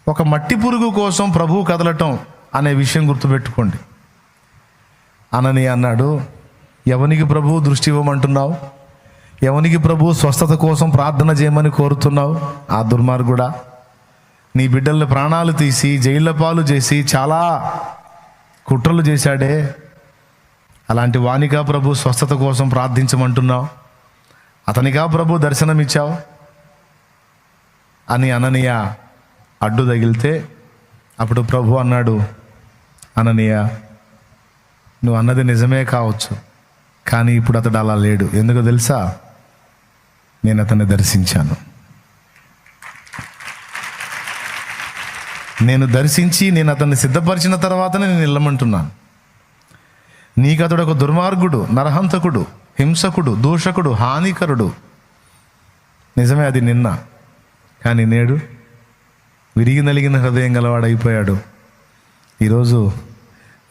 ఒక మట్టి పురుగు కోసం ప్రభువు కదలటం అనే విషయం గుర్తుపెట్టుకోండి. అననీయ అన్నాడు, ఎవనికి ప్రభువు దృష్టి ఇవ్వమంటున్నావు? ఎవనికి ప్రభువు స్వస్థత కోసం ప్రార్థన చేయమని కోరుతున్నావు? ఆ దుర్మార్గుడా, నీ బిడ్డల ప్రాణాలు తీసి జైళ్ళ పాలు చేసి చాలా కుట్రలు చేశాడే, అలాంటి వానికా ప్రభు స్వస్థత కోసం ప్రార్థించమంటున్నావు? అతనికా ప్రభు దర్శనమిచ్చావు అని అననీయ అడ్డు తగిలితే అప్పుడు ప్రభు అన్నాడు, అననీయ, నువ్వు అన్నది నిజమే కావచ్చు, కానీ ఇప్పుడు అతడు అలా లేడు. ఎందుకో తెలుసా? నేను అతన్ని దర్శించాను. నేను దర్శించి నేను అతన్ని సిద్ధపరిచిన తర్వాతనే నేను వెళ్ళమంటున్నాను. నీకు అతడు ఒక దుర్మార్గుడు, నరహంతకుడు, హింసకుడు, దూషకుడు, హానికరుడు. నిజమే, అది నిన్న. కానీ నేడు విరిగి నలిగిన హృదయం గలవాడైపోయాడు. ఈరోజు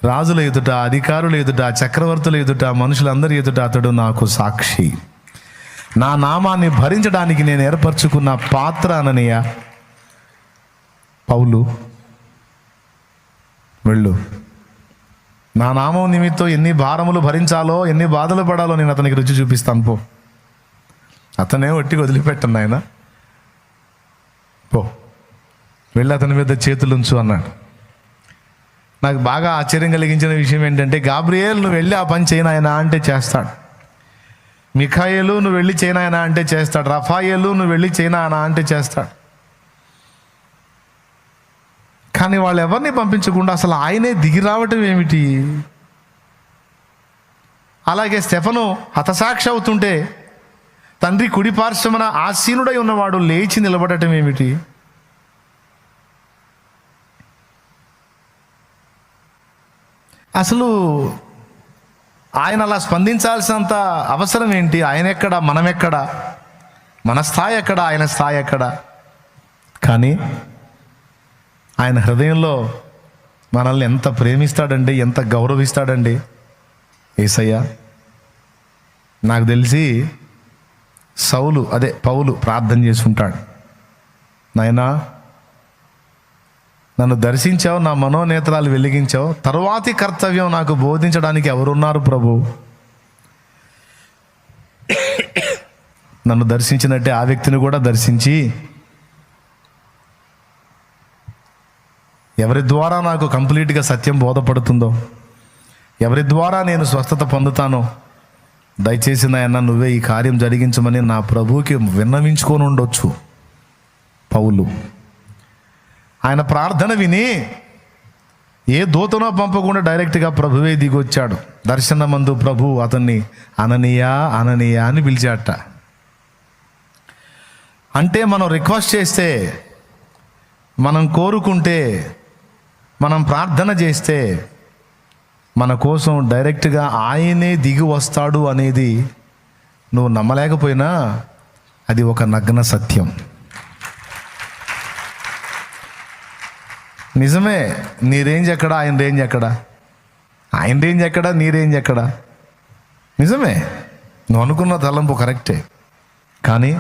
రాజుల ఎదుట, అధికారుల ఎదుట, చక్రవర్తుల ఎదుట, మనుషులందరి ఎదుట అతడు నాకు సాక్షి. నా నామాన్ని భరించడానికి నేను ఏర్పరచుకున్న పాత్ర అననీయ. పౌలు, వెళ్ళు. నా నామం నిమిత్తం ఎన్ని భారములు భరించాలో, ఎన్ని బాధలు పడాలో నేను అతనికి రుచి చూపిస్తాను. పో. అతనే ఒట్టికి వదిలిపెట్టను ఆయన. పో, వెళ్ళి అతని మీద చేతులుంచు అన్నాడు. నాకు బాగా ఆశ్చర్యం కలిగించిన విషయం ఏంటంటే, గాబ్రియేల్ నువ్వు వెళ్ళి ఆ పని చేయనాయనా అంటే చేస్తాడు. మిఖాయేలు నువ్వు వెళ్ళి చేయనాయనా అంటే చేస్తాడు. రఫాయేలు నువ్వు వెళ్ళి చేయనాయనా అంటే చేస్తాడు. కానీ వాళ్ళు ఎవరిని పంపించకుండా అసలు ఆయనే దిగి రావటం ఏమిటి? అలాగే స్టెఫను హతసాక్షి అవుతుంటే తండ్రి కుడి పార్శ్వమున ఆసీనుడై ఉన్నవాడు లేచి నిలబడటం ఏమిటి? అసలు ఆయన అలా స్పందించాల్సినంత అవసరం ఏంటి? ఆయన ఎక్కడ, మనం ఎక్కడ? మన స్థాయి ఎక్కడ, ఆయన స్థాయి ఎక్కడ? కానీ ఆయన హృదయంలో మనల్ని ఎంత ప్రేమిస్తాడండి, ఎంత గౌరవిస్తాడండి యేసయ్య. నాకు తెలిసి పౌలు ప్రార్థన చేసుకుంటాడు, నాయనా నన్ను దర్శించావు, నా మనోనేత్రాలు వెలిగించావు, తరువాతి కర్తవ్యం నాకు బోధించడానికి ఎవరున్నారు ప్రభు? నన్ను దర్శించినట్టే ఆ వ్యక్తిని కూడా దర్శించి, ఎవరి ద్వారా నాకు కంప్లీట్గా సత్యం బోధపడుతుందో, ఎవరి ద్వారా నేను స్వస్థత పొందుతానో, దయచేసి నాయన నువ్వే ఈ కార్యం జరిగించమని నా ప్రభువుకి విన్నవించుకొని ఉండొచ్చు పౌలు. ఆయన ప్రార్థన విని ఏ దూతనో పంపకుండా డైరెక్ట్గా ప్రభువే దిగొచ్చాడు. దర్శనమందు ప్రభు అతన్ని అననీయ అననీయ అని పిలిచాట. అంటే మనం రిక్వెస్ట్ చేస్తే, మనం కోరుకుంటే, మనం ప్రార్థన చేస్తే మన కోసం డైరెక్ట్గా ఆయనే దిగి వస్తాడు అనేది నువ్వు నమ్మలేకపోయినా అది ఒక నగ్న సత్యం. నిజమే, నీ రేంజ్ ఎక్కడ, ఆయన రేంజ్ ఎక్కడ? ఆయన రేంజ్ ఎక్కడ, నీ రేంజ్ ఎక్కడ? నిజమే, నువ్వు అనుకున్న తలంపు కరెక్టే. కానీ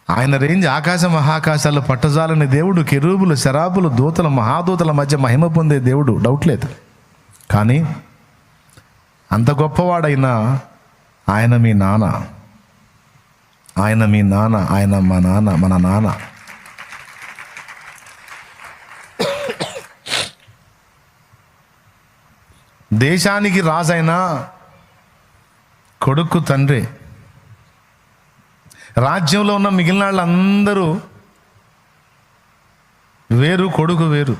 ఆయన రేంజ్ ఆకాశ మహాకాశాలు పట్టజాలని దేవుడు, కెరూబులు, శరాబులు, దూతల, మహాదూతల మధ్య మహిమ పొందే దేవుడు, డౌట్ లేదు. కానీ అంత గొప్పవాడైనా ఆయన మీ నాన్న, ఆయన మీ నాన్న, ఆయన మా నాన్న, మన నాన్న. దేశానికి రాజైన కొడుకు తండ్రి, రాజ్యంలో ఉన్న మిగిలిన వాళ్ళందరూ వేరు, కొడుకు వేరు.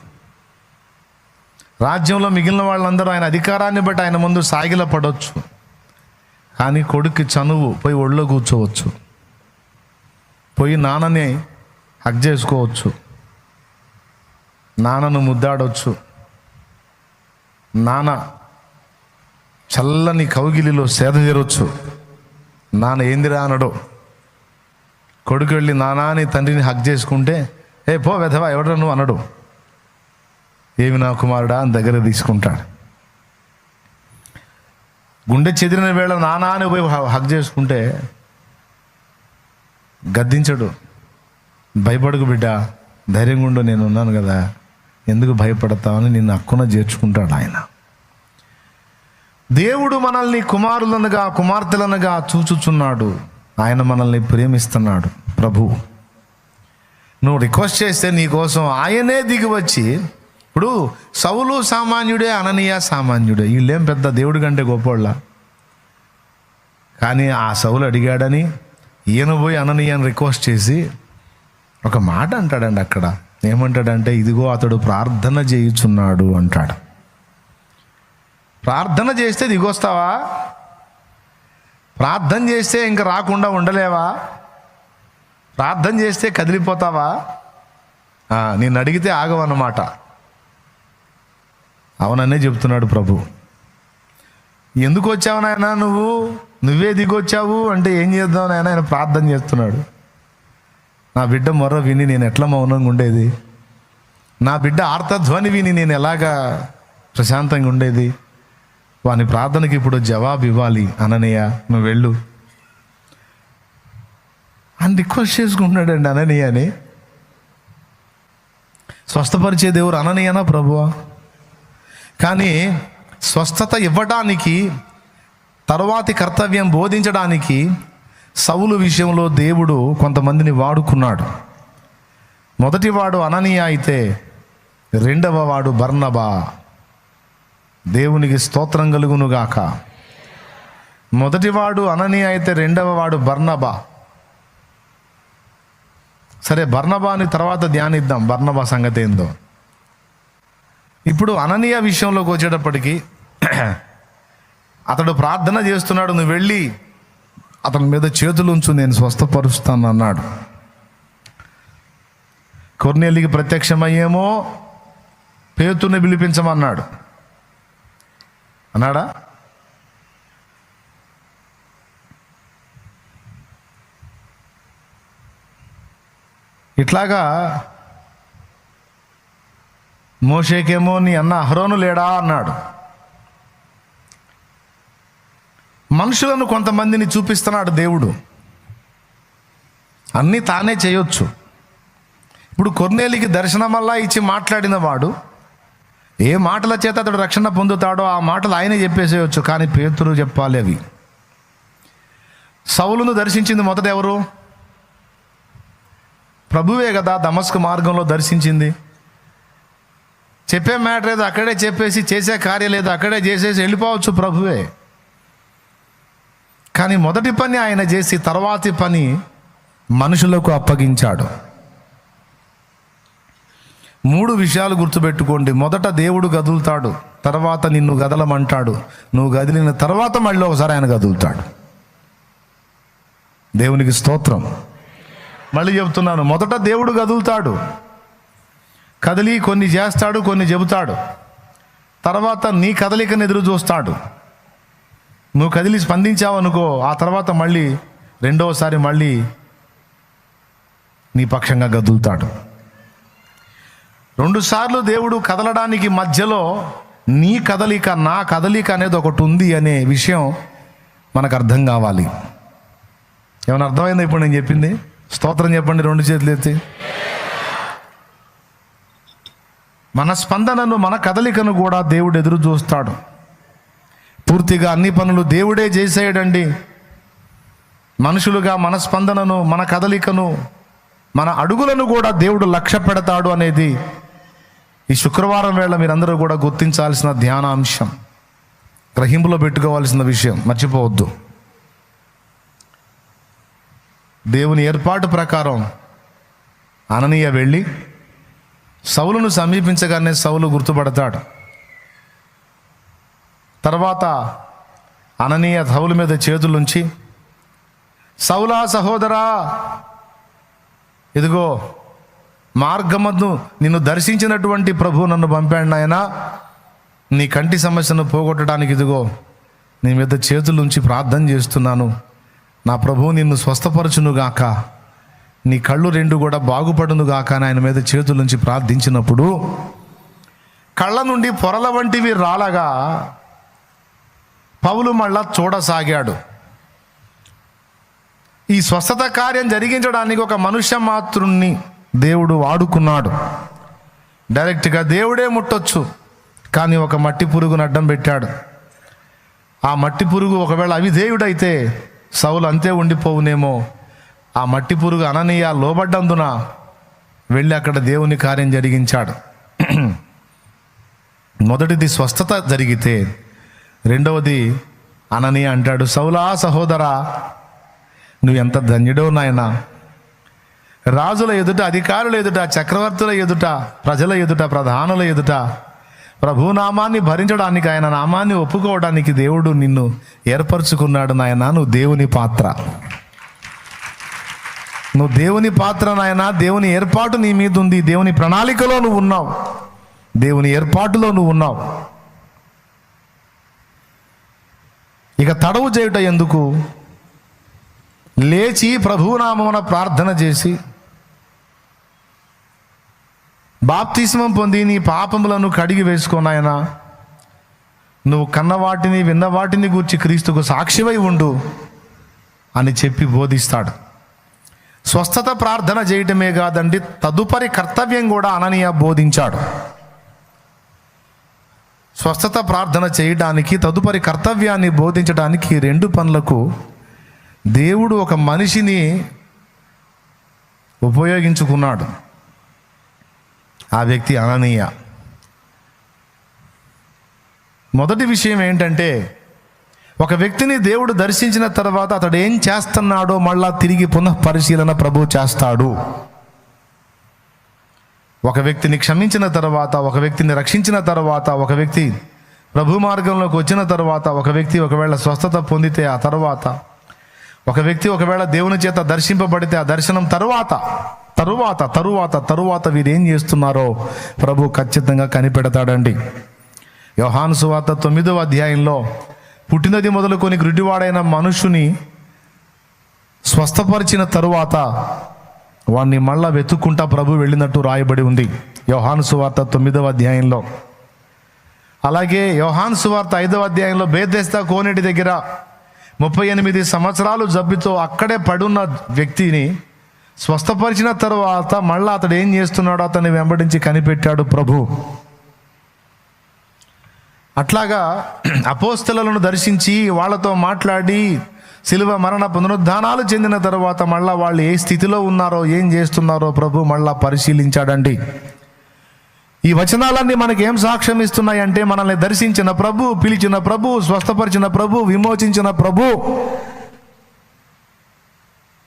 రాజ్యంలో మిగిలిన వాళ్ళందరూ ఆయన అధికారాన్ని బట్టి ఆయన ముందు సాగిల పడవచ్చు, కానీ కొడుకు చనువు పోయి ఒళ్ళో కూర్చోవచ్చు, పోయి నాన్నని హగ్ చేసుకోవచ్చు, నాన్నను ముద్దాడవచ్చు, నాన్న చల్లని కౌగిలిలో సేద తీరొచ్చు. నాన్న ఏందిరా అనడు. కొడుకు వెళ్ళి నానా అని తండ్రిని హగ్ చేసుకుంటే, ఏ పో వెధవా ఎవడరా నువ్వు అనడు. ఏమి నా కుమారుడా అని దగ్గర తీసుకుంటాడు. గుండె చెదిరిన వేళ నానా అని పోయి హగ్ చేసుకుంటే గద్దించడు. భయపడకు బిడ్డ, ధైర్యంగా ఉండు, నేను ఉన్నాను కదా, ఎందుకు భయపడతావని నిన్ను హక్కున చేర్చుకుంటాడు ఆయన. దేవుడు మనల్ని కుమారులనుగా కుమార్తెలనుగా చూచుచున్నాడు. ఆయన మనల్ని ప్రేమిస్తున్నాడు. ప్రభు నువ్వు రిక్వెస్ట్ చేస్తే నీకోసం ఆయనే దిగి వచ్చి, ఇప్పుడు సౌలు సామాన్యుడే, అననీయ సామాన్యుడే, వీళ్ళేం పెద్ద దేవుడి కంటే గొప్పోళ్ళ. కానీ ఆ సౌలు అడిగాడని ఈయన పోయి అననీయని రిక్వెస్ట్ చేసి ఒక మాట అంటాడండి. అక్కడ ఏమంటాడంటే, ఇదిగో అతడు ప్రార్థన చేయుచున్నాడు అంటాడు. ప్రార్థన చేస్తే దిగొస్తావా? ప్రార్థన చేస్తే ఇంకా రాకుండా ఉండలేవా? ప్రార్థన చేస్తే కదిలిపోతావా? నేను అడిగితే ఆగవన్నమాట. అవుననే చెప్తున్నాడు ప్రభు. ఎందుకు వచ్చావు నాయన, నువ్వే దిగొచ్చావు అంటే ఏం చేద్దాం నాయన? ఆయన ప్రార్థన చేస్తున్నాడు. నా బిడ్డ మొర్ర విని నేను ఎట్లా మౌనంగా ఉండేది? నా బిడ్డ ఆర్తధ్వని విని నేను ఎలాగా ప్రశాంతంగా ఉండేది? వాని ప్రార్థనకి ఇప్పుడు జవాబు ఇవ్వాలి. అననీయ నువ్వు వెళ్ళు అని రిక్వెస్ట్ చేసుకుంటున్నాడండి అననీయని. స్వస్థపరిచే దేవుడు అననీయనా ప్రభువా? కానీ స్వస్థత ఇవ్వడానికి, తరువాతి కర్తవ్యం బోధించడానికి సౌలు విషయంలో దేవుడు కొంతమందిని వాడుకున్నాడు. మొదటివాడు అననీయ అయితే రెండవ వాడు బర్నబా. దేవునికి స్తోత్రం కలుగునుగాక. మొదటివాడు అననీయ అయితే రెండవ వాడు బర్నబా. సరే, బర్నబాని తర్వాత ధ్యానిద్దాం, బర్నబా సంగతి ఏందో. ఇప్పుడు అననీయ విషయంలోకి వచ్చేటప్పటికి అతడు ప్రార్థన చేస్తున్నాడు. నువ్వు వెళ్ళి అతని మీద చేతులు ఉంచు, నేను స్వస్థపరుస్తాను అన్నాడు. కొర్నేలికి ప్రత్యక్షమయ్యేమో పేతుని పిలిపించమన్నాడు. అన్నాడా? ఇట్లాగా మోషేకేమో నీ అన్న అహరోను లేడా అన్నాడు. మనుషులను కొంతమందిని చూపిస్తున్నాడు దేవుడు. అన్నీ తానే చేయొచ్చు. ఇప్పుడు కొర్నేలికి దర్శనమల్లా ఇచ్చి మాట్లాడిన వాడు ఏ మాటల చేత అతడు రక్షణ పొందుతాడో ఆ మాటలు ఆయనే చెప్పేసేయచ్చు. కానీ పేతురు చెప్పాలి అవి. సౌలును దర్శించింది మొదట ఎవరు? ప్రభువే కదా దమస్కు మార్గంలో దర్శించింది. చెప్పే మ్యాటర్ ఏదో అక్కడే చెప్పేసి, చేసే కార్యం లేదు అక్కడే చేసేసి వెళ్ళిపోవచ్చు ప్రభువే. కానీ మొదటి పని ఆయన చేసి తర్వాతి పని మనుషులకు అప్పగించాడు. 3 విషయాలు గుర్తుపెట్టుకోండి. మొదట దేవుడు కదులుతాడు, తర్వాత నిన్ను కదలమంటాడు, నువ్వు కదిలిన తర్వాత మళ్ళీ ఒకసారి ఆయన కదులుతాడు. దేవునికి స్తోత్రం. మళ్ళీ చెబుతున్నాను, మొదట దేవుడు కదులుతాడు, కదిలి కొన్ని చేస్తాడు, కొన్ని చెబుతాడు. తర్వాత నీ కదలికను ఎదురు చూస్తాడు. నువ్వు కదిలి స్పందించావు అనుకో, ఆ తర్వాత మళ్ళీ రెండవసారి మళ్ళీ నీ పక్షంగా కదులుతాడు. 2 సార్లు దేవుడు కదలడానికి మధ్యలో నీ కదలిక నా కదలిక అనేది ఒకటి ఉంది అనే విషయం మనకు అర్థం కావాలి. ఏమైనా అర్థమైందా ఇప్పుడు నేను చెప్పింది? స్తోత్రం చెప్పండి 2 చేతులు ఎత్తి. మన స్పందనను, మన కదలికను కూడా దేవుడు ఎదురు చూస్తాడు. పూర్తిగా అన్ని పనులు దేవుడే చేసేయడండి. మనుషులుగా మన స్పందనను, మన కదలికను, మన అడుగులను కూడా దేవుడు లక్ష్య పెడతాడు అనేది ఈ శుక్రవారం వేళ మీరందరూ కూడా గుర్తించాల్సిన ధ్యానాంశం, గ్రహింపులో పెట్టుకోవాల్సిన విషయం, మర్చిపోవద్దు. దేవుని ఏర్పాటు ప్రకారం అననీయ వెళ్ళి సౌలును సమీపించగానే సౌలు గుర్తుపడతాడు. తర్వాత అననీయ సౌలు మీద చేతులుంచి, సౌలా సహోదరా, ఇదిగో మార్గమందు నిన్ను దర్శించినటువంటి ప్రభు నన్ను పంపాడు నాయనా, నీ కంటి సమస్యను పోగొట్టడానికి ఇదిగో నీ మీద చేతులుంచి ప్రార్థన చేస్తున్నాను. నా ప్రభువు నిన్ను స్వస్థపరచునుగాక, నీ కళ్ళు 2 కూడా బాగుపడునుగాక అని ఆయన మీద చేతులుంచి ప్రార్థించినప్పుడు కళ్ళ నుండి పొరల వంటివి రాలగా పౌలు మళ్ళా చూడసాగాడు. ఈ స్వస్థత కార్యం జరిగించడానికి ఒక మనుష్య మాతృని దేవుడు వాడుకున్నాడు. డైరెక్ట్గా దేవుడే ముట్టొచ్చు, కానీ ఒక మట్టి పురుగును అడ్డం పెట్టాడు. ఆ మట్టి పురుగు ఒకవేళ అవిధేయుడైతే సౌలు అంతే ఉండిపోవునేమో. ఆ మట్టి పురుగు అననీయ లోబడ్డందున వెళ్ళి అక్కడ దేవుని కార్యం జరిగించాడు. మొదటిది స్వస్థత జరిగితే, రెండవది అననీయ అంటాడు, సౌలా సహోదరా, నువ్వు ఎంత ధన్యుడో నాయనా. రాజుల ఎదుట, అధికారుల ఎదుట, చక్రవర్తుల ఎదుట, ప్రజల ఎదుట, ప్రధానుల ఎదుట ప్రభునామాన్ని భరించడానికి, ఆయన నామాన్ని ఒప్పుకోవడానికి దేవుడు నిన్ను ఏర్పరచుకున్నాడు నాయనా. నువ్వు దేవుని పాత్ర, నువ్వు దేవుని పాత్ర నాయనా. దేవుని ఏర్పాటు నీ మీద ఉంది. దేవుని ప్రణాళికలో నువ్వు ఉన్నావు, దేవుని ఏర్పాటులో నువ్వు ఉన్నావు. ఇక తడవు చేయుట ఎందుకు? లేచి ప్రభునామమున ప్రార్థన చేసి బాప్తిస్మం పొంది నీ పాపములను కడిగి వేసుకోనాయనా. నువ్వు కన్నవాటిని విన్నవాటిని గూర్చి క్రీస్తుకు సాక్షివై ఉండు అని చెప్పి బోధిస్తాడు. స్వస్థత ప్రార్థన చేయటమే కాదండి, తదుపరి కర్తవ్యం కూడా అననీయ బోధించాడు. స్వస్థత ప్రార్థన చేయడానికి, తదుపరి కర్తవ్యాన్ని బోధించడానికి, రెండు పనులకు దేవుడు ఒక మనిషిని ఉపయోగించుకున్నాడు. ఆ వ్యక్తి అననీయ. మొదటి విషయం ఏంటంటే, ఒక వ్యక్తిని దేవుడు దర్శించిన తర్వాత అతడు ఏం చేస్తున్నాడో మళ్ళా తిరిగి పునఃపరిశీలన ప్రభు చేస్తాడు. ఒక వ్యక్తిని క్షమించిన తర్వాత, ఒక వ్యక్తిని రక్షించిన తర్వాత, ఒక వ్యక్తి ప్రభు మార్గంలోకి వచ్చిన తర్వాత, ఒక వ్యక్తి ఒకవేళ స్వస్థత పొందితే ఆ తర్వాత, ఒక వ్యక్తి ఒకవేళ దేవుని చేత దర్శింపబడితే ఆ దర్శనం తరువాత వీరేం చేస్తున్నారో ప్రభు ఖచ్చితంగా కనిపెడతాడండి. యోహాను సువార్త 9వ అధ్యాయంలో పుట్టినది మొదలుకొని గ్రుడ్డివాడైన మనుషుని స్వస్థపరిచిన తరువాత వాణ్ణి మళ్ళా వెతుక్కుంటా ప్రభు వెళ్ళినట్టు రాయబడి ఉంది యోహాను సువార్త 9వ అధ్యాయంలో. అలాగే యోహాను సువార్త 5వ అధ్యాయంలో బేతెస్దా కోనేటి దగ్గర 38 సంవత్సరాలు జబ్బుతో అక్కడే పడున్న వ్యక్తిని స్వస్థపరిచిన తర్వాత మళ్ళా అతడు ఏం చేస్తున్నాడో అతన్ని వెంబడించి కనిపెట్టాడు ప్రభు. అట్లాగా అపోస్తలులను దర్శించి వాళ్ళతో మాట్లాడి శిలువ మరణ పునరుద్ధానాలు చెందిన తర్వాత మళ్ళా వాళ్ళు ఏ స్థితిలో ఉన్నారో, ఏం చేస్తున్నారో ప్రభు మళ్ళా పరిశీలించాడండి. ఈ వచనాలన్నీ మనకి ఏం సాక్ష్యం ఇస్తున్నాయంటే, మనల్ని దర్శించిన ప్రభు, పిలిచిన ప్రభు, స్వస్థపరిచిన ప్రభు, విమోచించిన ప్రభు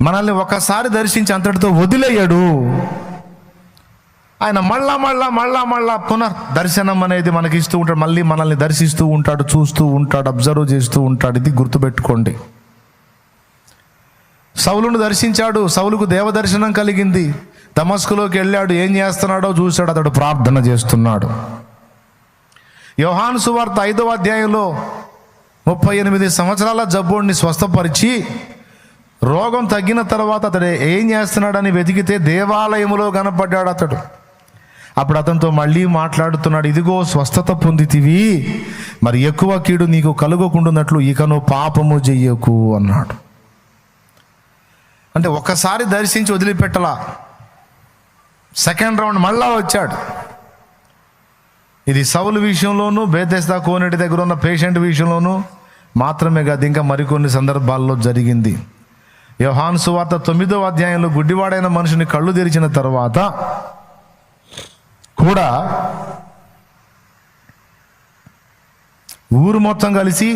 మనల్ని ఒకసారి దర్శించి అంతటితో వదిలేయడు. ఆయన మళ్ళా పునర్దర్శనం అనేది మనకి ఇస్తూ ఉంటాడు. మళ్ళీ మనల్ని దర్శిస్తూ ఉంటాడు, చూస్తూ ఉంటాడు, అబ్జర్వ్ చేస్తూ ఉంటాడు. ఇది గుర్తుపెట్టుకోండి. సౌలును దర్శించాడు, సౌలుకు దేవదర్శనం కలిగింది. దమస్కులోకి వెళ్ళాడు, ఏం చేస్తున్నాడో చూశాడు, అతడు ప్రార్థన చేస్తున్నాడు. యోహాను సువార్త 5వ అధ్యాయంలో 38 సంవత్సరాల జబ్బుడిని స్వస్థపరిచి రోగం తగ్గిన తర్వాత అతడు ఏం చేస్తున్నాడని వెతికితే దేవాలయములో కనపడ్డాడు అతడు. అప్పుడు అతనితో మళ్ళీ మాట్లాడుతున్నాడు, ఇదిగో స్వస్థత పొందితివి, మరి ఎక్కువ కీడు నీకు కలుగకుండాన్నట్లు ఇక నువ్వు పాపము చెయ్యకు అన్నాడు. అంటే ఒక్కసారి దర్శించి వదిలిపెట్టలా, సెకండ్ రౌండ్ మళ్ళా వచ్చాడు. ఇది సౌలు విషయంలోనూ, బేతెస్దా కోనేటి దగ్గర ఉన్న పేషెంట్ విషయంలోనూ మాత్రమే కాదు, ఇంకా మరికొన్ని సందర్భాల్లో జరిగింది. యోహాను సువార్త 9వ అధ్యాయంలో గుడ్డివాడైన మనుషుని కళ్ళు తెరిచిన తర్వాత కూడా ఊరు మొత్తం కలిసి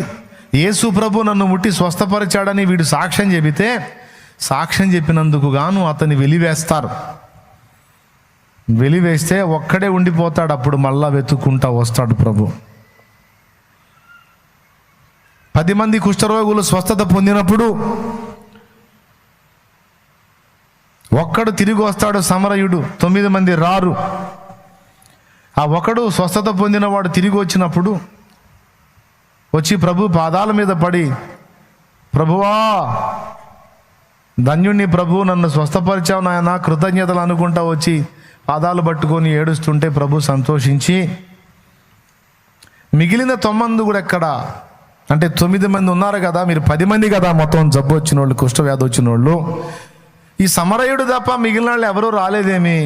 యేసు ప్రభు నన్ను ముట్టి స్వస్థపరిచాడని వీడు సాక్ష్యం చెబితే, సాక్ష్యం చెప్పినందుకు గాను అతన్ని వెలివేస్తారు. వెలివేస్తే ఒక్కడే ఉండిపోతాడు. అప్పుడు మళ్ళా వెతుక్కుంటా వస్తాడు ప్రభు. 10 మంది కుష్ఠరోగులు స్వస్థత పొందినప్పుడు ఒక్కడు తిరిగి వస్తాడు, సమరయుడు. 9 మంది రారు. ఆ ఒకడు స్వస్థత పొందినవాడు తిరిగి వచ్చినప్పుడు వచ్చి ప్రభు పాదాల మీద పడి, ప్రభువా ధన్యుణ్ణి ప్రభు, నన్ను స్వస్థపరిచావు నాయన, కృతజ్ఞతలు అనుకుంటా వచ్చి పాదాలు పట్టుకొని ఏడుస్తుంటే ప్రభు సంతోషించి, మిగిలిన 9 కూడా ఎక్కడ అంటే 9 మంది ఉన్నారు కదా, మీరు 10 మంది కదా మొత్తం జబ్బు వచ్చిన వాళ్ళు, కుష్ఠవ్యాధి వచ్చిన వాళ్ళు, ఈ సమరయుడు తప్ప మిగిలిన వాళ్ళు ఎవరూ రాలేదేమి?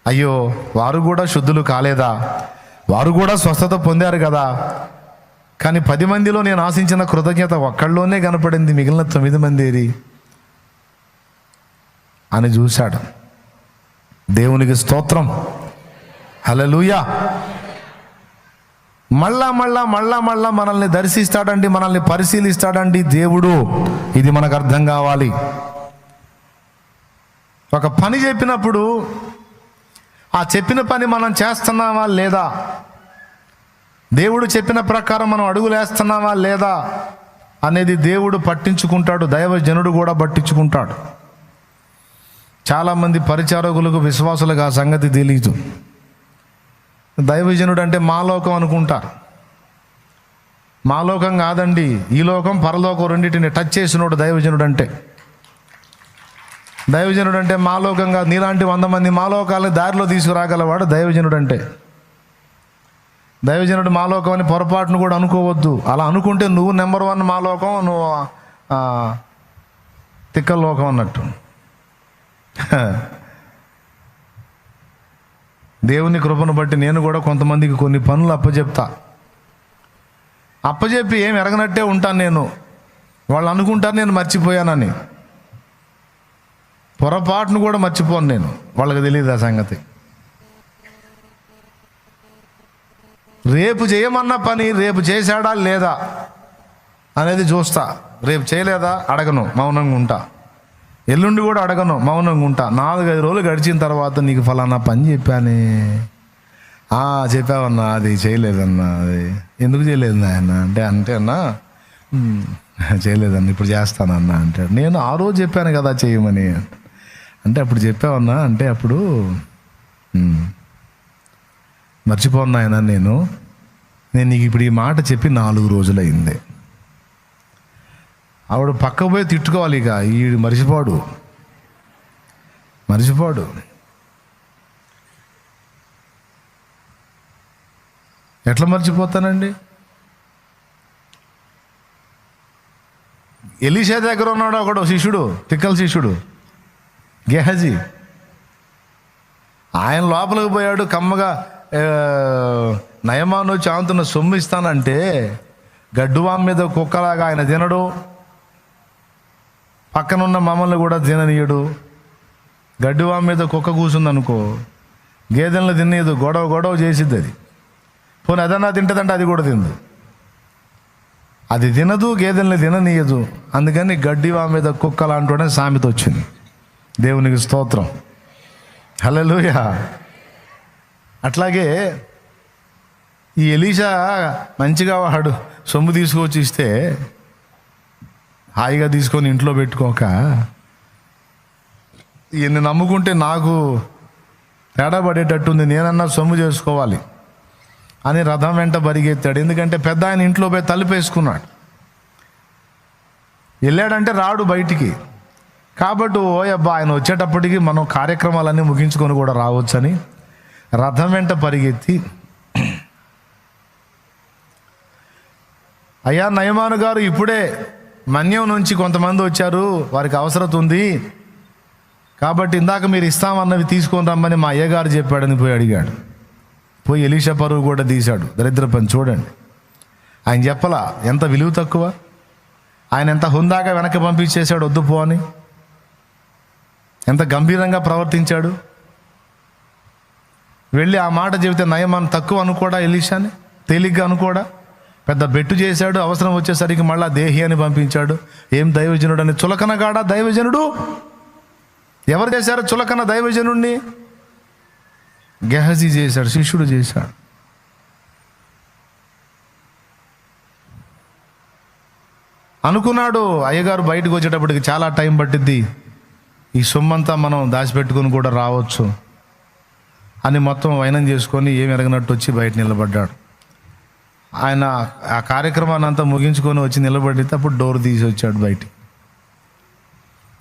అయ్యో, వారు కూడా శుద్ధులు కాలేదా? వారు కూడా స్వస్థత పొందారు కదా. కానీ 10 మందిలో నేను ఆశించిన కృతజ్ఞత ఒక్కళ్ళలోనే కనపడింది, మిగిలిన 9 మంది ఏరి అని చూశాడు. దేవునికి స్తోత్రం, హల్లెలూయా. మళ్ళా మనల్ని దర్శిస్తాడండి, మనల్ని పరిశీలిస్తాడండి దేవుడు. ఇది మనకు అర్థం కావాలి. ఒక పని చెప్పినప్పుడు ఆ చెప్పిన పని మనం చేస్తున్నామా లేదా, దేవుడు చెప్పిన ప్రకారం మనం అడుగులేస్తున్నామా లేదా అనేది దేవుడు పట్టించుకుంటాడు, దైవజనుడు కూడా పట్టించుకుంటాడు. చాలామంది పరిచారకులకు, విశ్వాసులకు ఆ సంగతి తెలియదు. దైవజనుడు అంటే మాలోకం అనుకుంటారు. మాలోకం కాదండి, ఈ లోకం పరలోకం రెండింటిని టచ్ చేసినోడు దైవజనుడు అంటే. దైవజనుడు అంటే మాలోకం కాదు. నీలాంటి 100 మంది మాలోకాలని దారిలో తీసుకురాగలవాడు దైవజనుడు అంటే. దైవజనుడు మాలోకం అని పొరపాటును కూడా అనుకోవద్దు. అలా అనుకుంటే నువ్వు నెంబర్ 1 మాలోకం, నువ్వు తిక్కల లోకం అన్నట్టు. దేవుని కృపను బట్టి నేను కూడా కొంతమందికి కొన్ని పనులు అప్పచెప్పి ఏం ఎరగనట్టే ఉంటాను నేను. వాళ్ళు అనుకుంటారు నేను మర్చిపోయానని. పొరపాటును కూడా మర్చిపోను నేను, వాళ్ళకి తెలియదు ఆ సంగతి. రేపు చేయమన్న పని రేపు చేశాడా లేదా అనేది చూస్తా. రేపు చేయలేదా అడగను, మౌనంగా ఉంటా. ఎల్లుండి కూడా అడగను, మౌనంగా ఉంటా. 4-5 రోజులు గడిచిన తర్వాత నీకు ఫలానా పని చెప్పానే, చెప్పావన్నా, అది చేయలేదన్నా, అది ఎందుకు చేయలేదు నాయన అంటే అన్నా చేయలేదన్నా, ఇప్పుడు చేస్తానన్నా అంటే, నేను ఆ రోజు చెప్పాను కదా చేయమని అంటే, అప్పుడు చెప్పావన్నా అంటే, అప్పుడు మర్చిపోను నాయన, నేను నీకు ఇప్పుడు ఈ మాట చెప్పి 4 రోజులైంది. ఆవిడ పక్క పోయి తిట్టుకోవాలి. ఇక ఈ మర్చిపోడు. ఎట్లా మర్చిపోతానండి? ఎలీషా దగ్గర ఉన్నాడు ఒకడు శిష్యుడు, తిక్కల శిష్యుడు గెహజీ. ఆయన లోపలికి పోయాడు. కమ్మగా నయమాను చాంతున్న సొమ్ము ఇస్తానంటే గడ్డువాం మీద కుక్కలాగా ఆయన తినడు, పక్కనున్న మమ్మల్ని కూడా తిననీయడు. గడ్డివాం మీద కుక్క కూర్చుందనుకో, గేదెలను తినేది, గొడవ చేసిద్ది. అది పోనీ అదన్నా తింటుందంటే అది కూడా తిందు. అది తినదు, గేదెల్ని తిననీయదు. అందుకని గడ్డివాం మీద కుక్క లాంటి సామెత వచ్చింది. దేవునికి స్తోత్రం, హల్లెలూయా. అట్లాగే ఈ ఎలీషా మంచిగా వాడు సొమ్ము తీసుకొచ్చి ఇస్తే హాయిగా తీసుకొని ఇంట్లో పెట్టుకోక, ఈయన్ని నమ్ముకుంటే నాకు తేడా పడేటట్టుంది, నేనన్నా సొమ్ము చేసుకోవాలి అని రథం వెంట పరిగెత్తాడు. ఎందుకంటే పెద్ద ఆయన ఇంట్లో పోయి తలుపేసుకున్నాడు. వెళ్ళాడంటే రాడు బయటికి. కాబట్టి ఓయబ్బా, ఆయన వచ్చేటప్పటికి మనం కార్యక్రమాలన్నీ ముగించుకొని కూడా రావచ్చని రథం వెంట పరిగెత్తి, అయ్యా నయమాను గారు, ఇప్పుడే మన్యం నుంచి కొంతమంది వచ్చారు, వారికి అవసరం ఉంది కాబట్టి ఇందాక మీరు ఇస్తామన్నవి తీసుకొని రమ్మని మా అయ్యగారు చెప్పాడని పోయి అడిగాడు. పోయి ఎలీషా పరువు కూడా తీశాడు. దరిద్ర పని చూడండి. ఆయన చెప్పలా ఎంత విలువ తక్కువ. ఆయన ఎంత హుందాగా వెనక్కి పంపించేశాడు వద్దు పో అని. ఎంత గంభీరంగా ప్రవర్తించాడు. వెళ్ళి ఆ మాట చెబితే నయమాను తక్కువ అనుకోడా, ఎలీషాని తేలిగ్గా అనుకోడా. పెద్ద బెట్టు చేశాడు. అవసరం వచ్చేసరికి మళ్ళా దేహి అని పంపించాడు. ఏం దైవజనుడు అని. చులకనగాడా దైవజనుడు? ఎవరు చేశారు చులకన దైవజనుడిని? గెహజీ చేశాడు, శిష్యుడు చేశాడు. అనుకున్నాడు అయ్యగారు బయటకు వచ్చేటప్పటికి చాలా టైం పట్టిద్ది, ఈ సొమ్మంతా మనం దాచిపెట్టుకుని కూడా రావచ్చు అని మొత్తం వైనం చేసుకొని ఏమి ఎరగనట్టు వచ్చి బయట నిలబడ్డాడు. ఆయన ఆ కార్యక్రమాన్ని అంతా ముగించుకొని వచ్చి నిలబడితే అప్పుడు డోర్ తీసి వచ్చాడు బయటికి.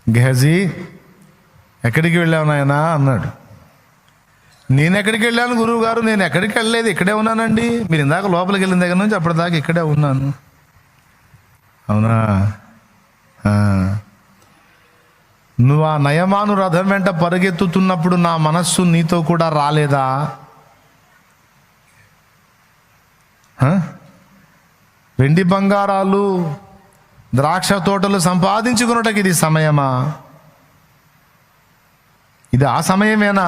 గెహజీ, ఎక్కడికి వెళ్ళావు నాయనా అన్నాడు. నేను ఎక్కడికి వెళ్ళాను గురువు గారు? నేను ఎక్కడికి వెళ్ళలేదు, ఇక్కడే ఉన్నానండి. మీరు ఇందాక లోపలికి వెళ్ళిన దగ్గర నుంచి అప్పటిదాకా ఇక్కడే ఉన్నాను. అవునా? నువ్వు ఆ నయమాను రథం వెంట పరుగెత్తుతున్నప్పుడు నా మనస్సు నీతో కూడా రాలేదా? వెండి బంగారాలు ద్రాక్ష తోటలు సంపాదించుకున్నటకి ఇది సమయమా? ఇది ఆ సమయమేనా?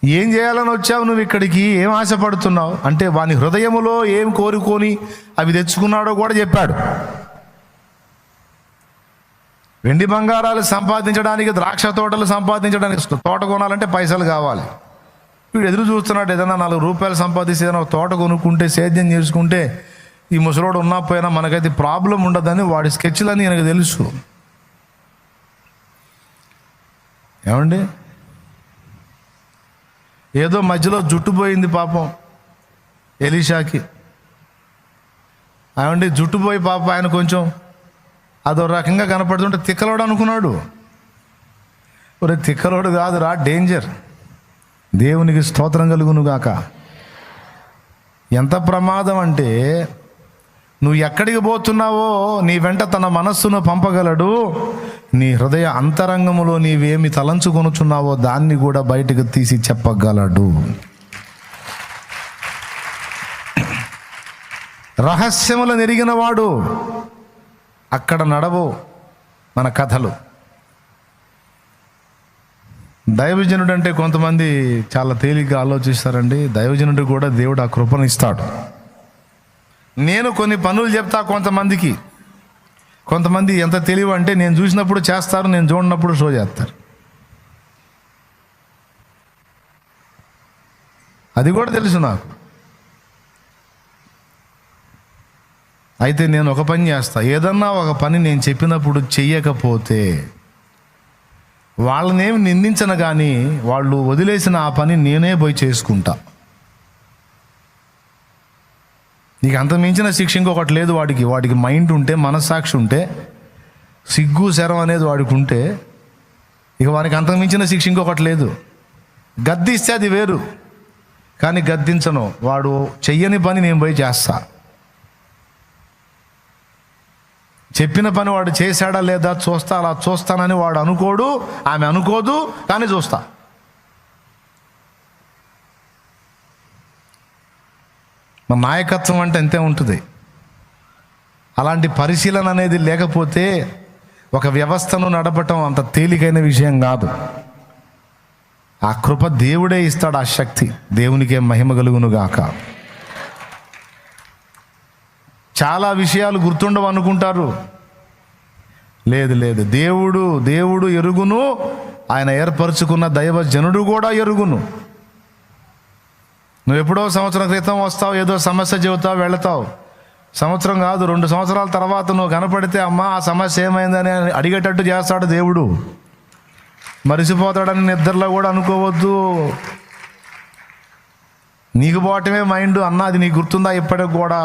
ఏం చేయాలని వచ్చావు నువ్వు ఇక్కడికి? ఏం ఆశపడుతున్నావు అంటే వాని హృదయములో ఏం కోరుకొని అవి తెచ్చుకున్నాడో కూడా చెప్పాడు. వెండి బంగారాలు సంపాదించడానికి, ద్రాక్ష తోటలు సంపాదించడానికి, తోట కొనాలంటే పైసలు కావాలి. వీడు ఎదురు చూస్తున్నాడు, ఏదైనా 4 రూపాయలు సంపాదిస్తే ఏదైనా తోట కొనుక్కుంటే, సేద్యం చేసుకుంటే ఈ ముసలోడు ఉన్నా పోయినా మనకైతే ప్రాబ్లం ఉండదని వాడి స్కెచ్లని నాకు తెలుసు. ఏమండి, ఏదో మధ్యలో జుట్టు పోయింది పాపం ఎలీషాకి. ఏమండి, జుట్టు పోయి పాపం ఆయన కొంచెం అదో రకంగా కనపడుతుంటే తిక్కలోడు అనుకున్నాడు. ఒరే తిక్కలోడు కాదురా, డేంజర్. దేవునికి స్తోత్రం కలుగును గాక. ఎంత ప్రమాదం అంటే, నువ్వు ఎక్కడికి పోతున్నావో నీ వెంట తన మనస్సును పంపగలడు. నీ హృదయ అంతరంగములో నీవేమి తలంచుకొనుచున్నావో దాన్ని కూడా బయటకు తీసి చెప్పగలడు. రహస్యములు నెరిగిన వాడు. అక్కడ నడవు మన కథలు. దైవజనుడు అంటే కొంతమంది చాలా తేలిగ్గా ఆలోచిస్తారండి. దైవజనుడు కూడా దేవుడు ఆ కృపను ఇస్తాడు. నేను కొన్ని పనులు చెప్తా కొంతమందికి. కొంతమంది ఎంత తెలివి అంటే నేను చూసినప్పుడు చేస్తారు, నేను చూడనప్పుడు షో చేస్తారు. అది కూడా తెలుసు నాకు. అయితే నేను ఒక పని చేస్తా. ఏదన్నా ఒక పని నేను చెప్పినప్పుడు చెయ్యకపోతే వాళ్ళనేమి నిందించను, కానీ వాళ్ళు వదిలేసిన ఆ పని నేనే పోయి చేసుకుంటా. నీకు అంత మించిన శిక్ష ఇంకొకటి లేదు. వాడికి మైండ్ ఉంటే, మనస్సాక్షి ఉంటే, సిగ్గు శరం అనేది వాడికి ఉంటే, ఇక వానికి అంత మించిన శిక్ష ఇంకొకటి లేదు. గద్దిస్తే అది వేరు, కానీ గద్దించను. వాడు చెయ్యని పని నేను పోయి చేస్తా. చెప్పిన పని వాడు చేశాడా లేదా చూస్తా. అలా చూస్తానని వాడు అనుకోడు, ఆమె అనుకోదు, కానీ చూస్తా. మన నాయకత్వం అంటే అంతే ఉంటుంది. అలాంటి పరిశీలన అనేది లేకపోతే ఒక వ్యవస్థను నడపటం అంత తేలికైన విషయం కాదు. ఆ కృప దేవుడే ఇస్తాడు, ఆ శక్తి. దేవునికే మహిమ కలుగును గాక. చాలా విషయాలు గుర్తుండవు అనుకుంటారు. లేదు, దేవుడు ఎరుగును, ఆయన ఏర్పరచుకున్న దైవజనుడు కూడా ఎరుగును. నువ్వు ఎప్పుడో సంవత్సరం క్రితం వస్తావు, ఏదో సమస్య చెబుతావు, వెళతావు. సంవత్సరం కాదు, 2 సంవత్సరాల తర్వాత నువ్వు కనపడితే అమ్మా ఆ సమస్య ఏమైందని అడిగేటట్టు చేస్తాడు దేవుడు. మరిసిపోతాడని నిద్రలో కూడా అనుకోవద్దు. నీకు పోవటమే మైండ్. అన్న అది నీకు గుర్తుందా ఇప్పటికి కూడా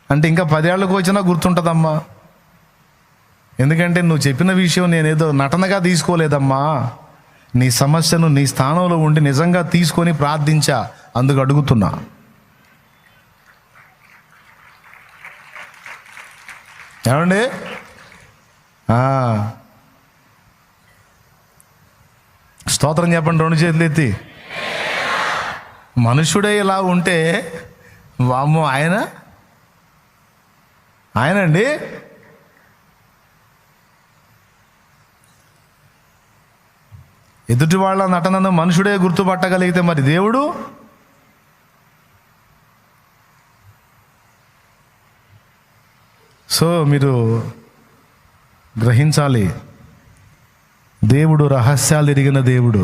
అంటే ఇంకా 10 ఏళ్ళకు వచ్చినా గుర్తుంటుందమ్మా. ఎందుకంటే నువ్వు చెప్పిన విషయం నేనేదో నటనగా తీసుకోలేదమ్మా. నీ సమస్యను నీ స్థానంలో ఉండి నిజంగా తీసుకొని ప్రార్థించా, అందుకు అడుగుతున్నా. ఏమండి, స్తోత్రం చెప్పండి 2 చేతులు ఎత్తి. మనుషుడే ఇలా ఉంటే వామ్మో ఆయనండి. ఎదుటి వాళ్ళ నటనను మనుషుడే గుర్తుపట్టగలిగితే మరి దేవుడు? సో మీరు గ్రహించాలి, దేవుడు రహస్యాలు ఎరిగిన దేవుడు.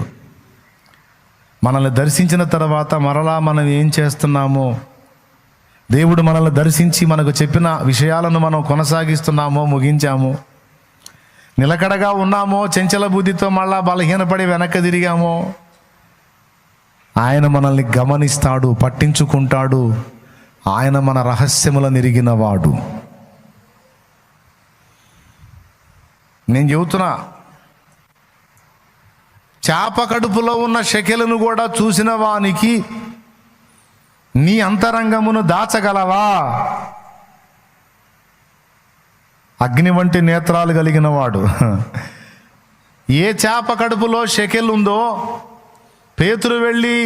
మనల్ని దర్శించిన తర్వాత మరలా మనం ఏం చేస్తున్నామో, దేవుడు మనల్ని దర్శించి మనకు చెప్పిన విషయాలను మనం కొనసాగిస్తున్నామో, ముగించామో, నిలకడగా ఉన్నామో, చెంచల బుద్ధితో మళ్ళా బలహీనపడి వెనక్కి తిరిగామో, ఆయన మనల్ని గమనిస్తాడు, పట్టించుకుంటాడు. ఆయన మన రహస్యములను ఎరిగిన వాడు. నేను చెబుతున్నా, చేప కడుపులో ఉన్న షెకెలను కూడా చూసిన వానికి నీ అంతరంగమును దాచగలవా? అగ్ని వంటి నేత్రాలు కలిగిన వాడు. ఏ చేప కడుపులో షెకెల్ ఉందో, పేతురు వెళ్ళి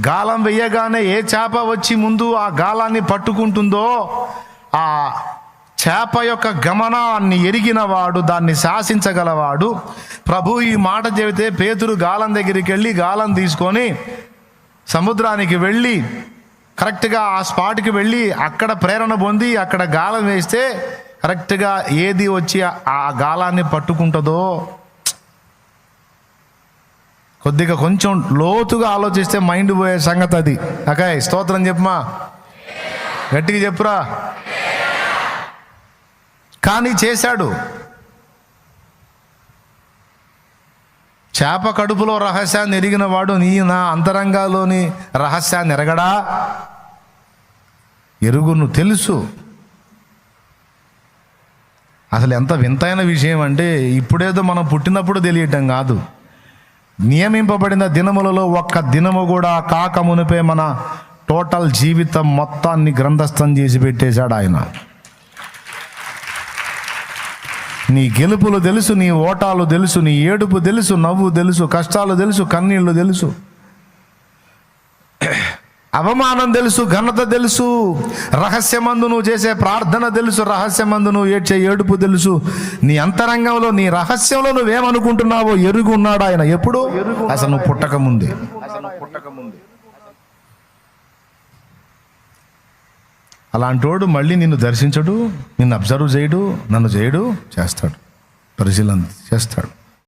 గాలం వెయ్యగానే ఏ చేప వచ్చి ముందు ఆ గాలాన్ని పట్టుకుంటుందో, ఆ చేప యొక్క గమనాన్ని ఎరిగినవాడు, దాన్ని శాసించగలవాడు. ప్రభు ఈ మాట చెబితే పేతురు గాలం దగ్గరికి వెళ్ళి గాలం తీసుకొని సముద్రానికి వెళ్ళి కరెక్ట్గా ఆ స్పాట్కి వెళ్ళి అక్కడ ప్రేరణ పొంది అక్కడ గాలం వేస్తే కరెక్ట్గా ఏది వచ్చి ఆ గాలాన్ని పట్టుకుంటుందో. కొద్దిగా కొంచెం లోతుగా ఆలోచిస్తే మైండ్ పోయే సంగతి అది. అకాయ్ స్తోత్రం చెప్పమా, గట్టిగా చెప్పురా. కానీ చేశాడు. చేప కడుపులో రహస్యాన్ని ఎరిగిన వాడు నీ నా అంతరంగాలోని రహస్యాన్ని ఎరగడా? ఎరుగును, తెలుసు. అసలు ఎంత వింతైన విషయం అంటే, ఇప్పుడేదో మనం పుట్టినప్పుడు తెలియటం కాదు, నియమింపబడిన దినములలో ఒక్క దినము కూడా కాక మునిపే మన టోటల్ జీవితం మొత్తాన్ని గ్రంథస్థం చేసి పెట్టేశాడు ఆయన. నీ గెలుపులు తెలుసు, నీ ఓటాలు తెలుసు, నీ ఏడుపు తెలుసు, నవ్వు తెలుసు, కష్టాలు తెలుసు, కన్నీళ్లు తెలుసు, అవమానం తెలుసు, ఘనత తెలుసు, రహస్యమందు నువ్వు చేసే ప్రార్థన తెలుసు, రహస్యమందు నువ్వు ఏడ్చే ఏడుపు తెలుసు. నీ అంతరంగంలో, నీ రహస్యంలో నువ్వేమనుకుంటున్నావో ఎరుగు ఉన్నాడు ఆయన. ఎప్పుడు? అసలు నువ్వు పుట్టక ముందే. అలాంటోడు మళ్ళీ నిన్ను దర్శించడు, నిన్ను అబ్జర్వ్ చేయడు, నన్ను చేయడు, చేస్తాడు, పరిశీలన చేస్తాడు.